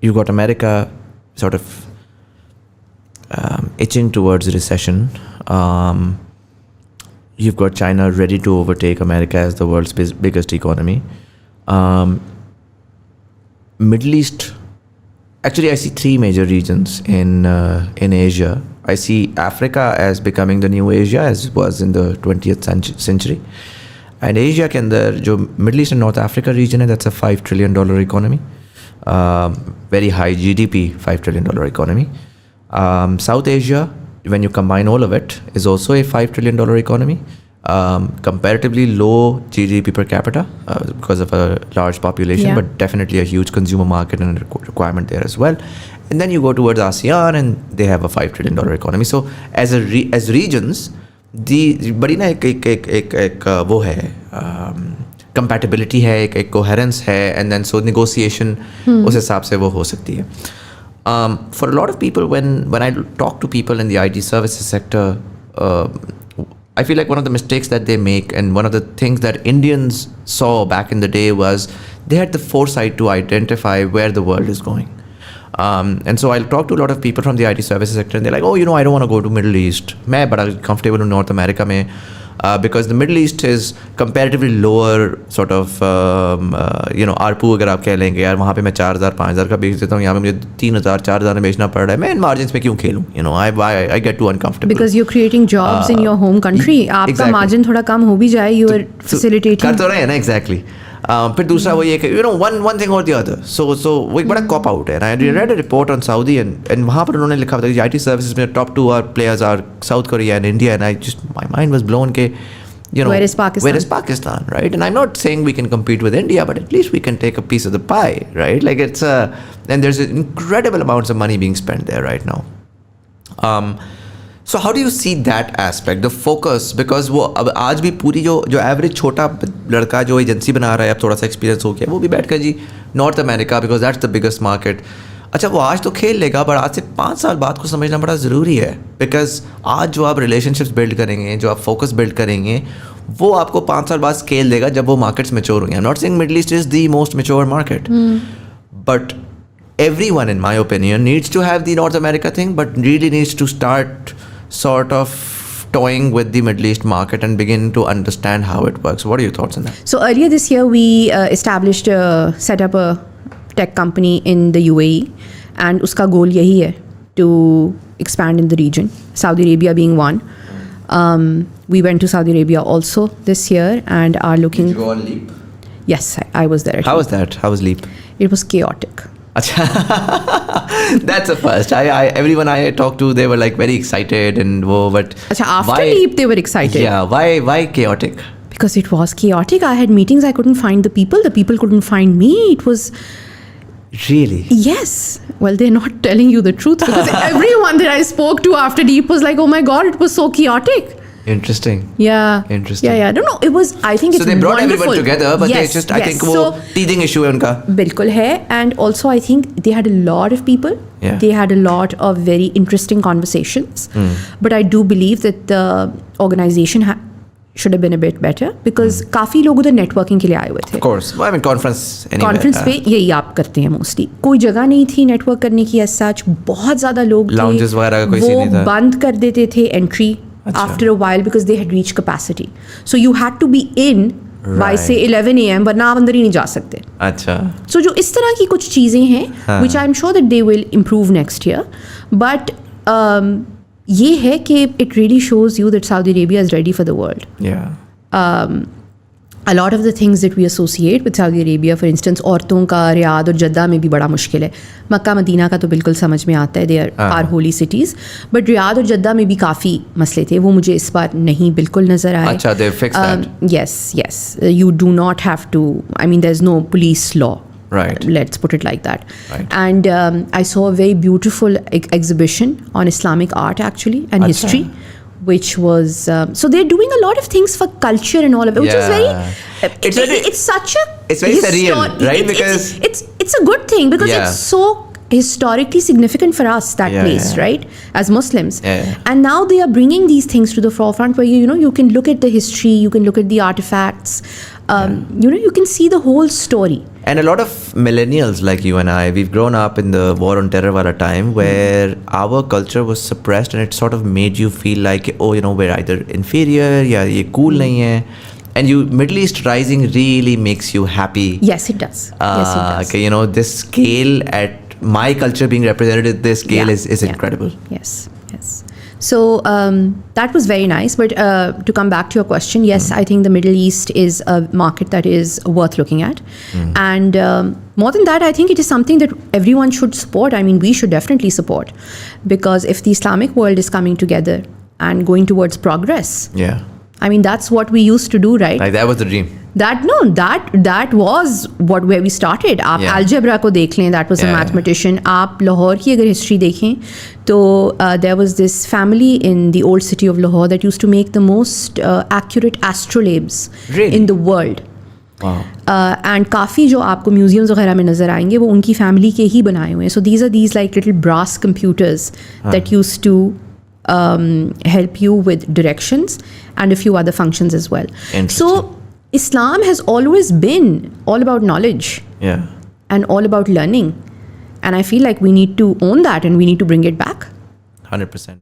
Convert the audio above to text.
you got America sort of itching towards recession. You've got China ready to overtake America as the world's biggest economy. Middle East, actually I see three major regions in Asia. I see Africa as becoming the new Asia, as was in the 20th century. And Asia के अंदर जो Middle East and North Africa region है, that's a $5 trillion economy. Very high GDP, $5 trillion economy. South Asia, when you combine all of it, is also a $5 trillion economy. Comparatively low GDP per capita because of a large population, but definitely a huge consumer market and a requirement there as well. And then you go towards ASEAN and they have a $5 trillion economy. So as regions, the बड़ी ना एक वो है compatibility है, एक coherence है, and then so negotiation उस हिसाब से वो हो सकती है. For a lot of people, when I talk to people in the IT services sector, I feel like one of the mistakes that they make, and one of the things that Indians saw back in the day, was they had the foresight to identify where the world is going. And so I'll talk to a lot of people from the IT services sector, and they're like, oh, I don't want to go to Middle East. मैं बड़ा comfortable in North America में, because the Middle East is comparatively lower sort of, ARPU अगर आप कह लेंगे, यार वहाँ पे मैं 4,000 5,000 का बेच देता हूँ, यहाँ पे मुझे 3,000 4,000 में बेचना पड़ रहा है, मैं इन मार्जिन्स में क्यों खेलूँ? I get too uncomfortable. Because you're creating jobs in your home country. आपका मार्जिन थोड़ा कम हो भी जाए, you are facilitating. कर तो रहे हैं ना, exactly. फिर दूसरा वो ये कि one thing or the other. So वो एक बड़ा cop out है. I read a report on Saudi and वहाँ पर उन्होंने लिखा था कि IT services में top two players are South Korea and India, and my mind was blown के where is Pakistan, right? And I'm not saying we can compete with India, but at least we can take a piece of the pie, right? Like and there's incredible amounts of money being spent there right now. So how do you see that aspect, the focus? Because वो अब आज भी पूरी जो average छोटा लड़का जो agency बना रहा है, अब थोड़ा सा एक्सपीरियंस हो गया, वो भी बैठ कर जी North America, because that's the biggest market. अच्छा, वो आज तो खेल लेगा, बट आज से 5 साल बाद को समझना बड़ा ज़रूरी है, बिकॉज आज जो आप रिलेशनशिप्स बिल्ड करेंगे, जो आप फोकस बिल्ड करेंगे, वो आपको 5 साल बाद स्केल देगा जब वो मार्केट्स मैच्योर होंगे. I am not saying middle east is the most mature market, but everyone, in my opinion, needs to have the North America thing, but really needs to start sort of toying with the Middle East market and begin to understand how it works. What are your thoughts on that? So earlier this year, we set up a tech company in the UAE, and uska goal yahi hai to expand in the region, Saudi Arabia being one. We went to Saudi Arabia also this year and are looking... Did you go on Leap? Yes, I was there. How was that? How was Leap? It was chaotic. That's the first. Everyone I talked to, they were like very excited and but after Leap they were excited. Yeah, why chaotic? Because it was chaotic. I had meetings, I couldn't find the people couldn't find me. It was really? Yes. Well, they're not telling you the truth, because everyone that I spoke to after Leap was like, oh my god, it was so chaotic. Interesting. Yeah. Interesting. Yeah. No. It was. I think it's wonderful. So they brought everyone together, but yes, they just. I think वो teething issue है उनका. बिल्कुल है, and also I think they had a lot of people. Yeah. They had a lot of very interesting conversations. But I do believe that the organization should have been a bit better, because काफी लोग उधर networking के लिए आए हुए थे. Of course. Well, I mean conference. Conference पे यही आप करते हैं mostly. कोई जगह नहीं थी network करने की as such. बहुत ज़्यादा लोग थे. Lounges वगैरह का कोई सीन नहीं था. वो बंद कर देते थे entry. After a while, because they had reached capacity, so you had to be in by say 11 a.m. वरना आप अंदर ही नहीं जा सकते. अच्छा. So जो इस तरह की कुछ चीज़ें हैं, which I'm sure that they will improve next year, but ये है कि it really shows you that Saudi Arabia is ready for the world. Yeah. A lot of the things that we associate with Saudi Arabia, for instance, औरतों का Riyadh और जद्दा में भी बड़ा मुश्किल है. मक्का मदीना का तो बिल्कुल समझ में आता है, they are holy cities, but Riyadh और जद्दा में भी काफ़ी मसले थे, वो मुझे इस बार नहीं बिल्कुल नज़र आए. अच्छा, they fixed that. Yes. You do not have to. I mean, there's no police law. Right. Let's put it like that. Right. And I saw a very beautiful exhibition on Islamic art actually and history. Which was so they're doing a lot of things for culture and all of it, which is very it's such a it's very surreal, right? Because it's a good thing, because it's so historically significant for us, that place, right, as Muslims. And now they are bringing these things to the forefront, where you can look at the history, you can look at the artifacts, you can see the whole story. And a lot of millennials like you and I, we've grown up in the war on terror wala time where our culture was suppressed, and it sort of made you feel like, oh, we're either inferior, yeah, ye cool nahi hai. And Middle East Rising really makes you happy. Yes, it does. Yes, it does. Okay, this scale at my culture being represented at this scale is incredible. Yes. So that was very nice. But to come back to your question, yes, I think the Middle East is a market that is worth looking at. And more than that, I think it is something that everyone should support. I mean, we should definitely support, because if the Islamic world is coming together and going towards progress, I mean, that's what we used to do, right? Like that was the dream. That was where we started. आप algebra को देख लें, that was a mathematician. आप लाहौर की अगर history देखें, तो there was this family in the old city of Lahore that used to make the most accurate astrolabes in the world. Wow. And काफ़ी जो आपको म्यूजियम्स वगैरह में नज़र आएंगे वो उनकी फैमिली के ही बनाए हुए हैं. So these are these like little brass computers that used to help you with directions and a few other functions as well. So Islam has always been all about knowledge and all about learning, and I feel like we need to own that and we need to bring it back. 100%.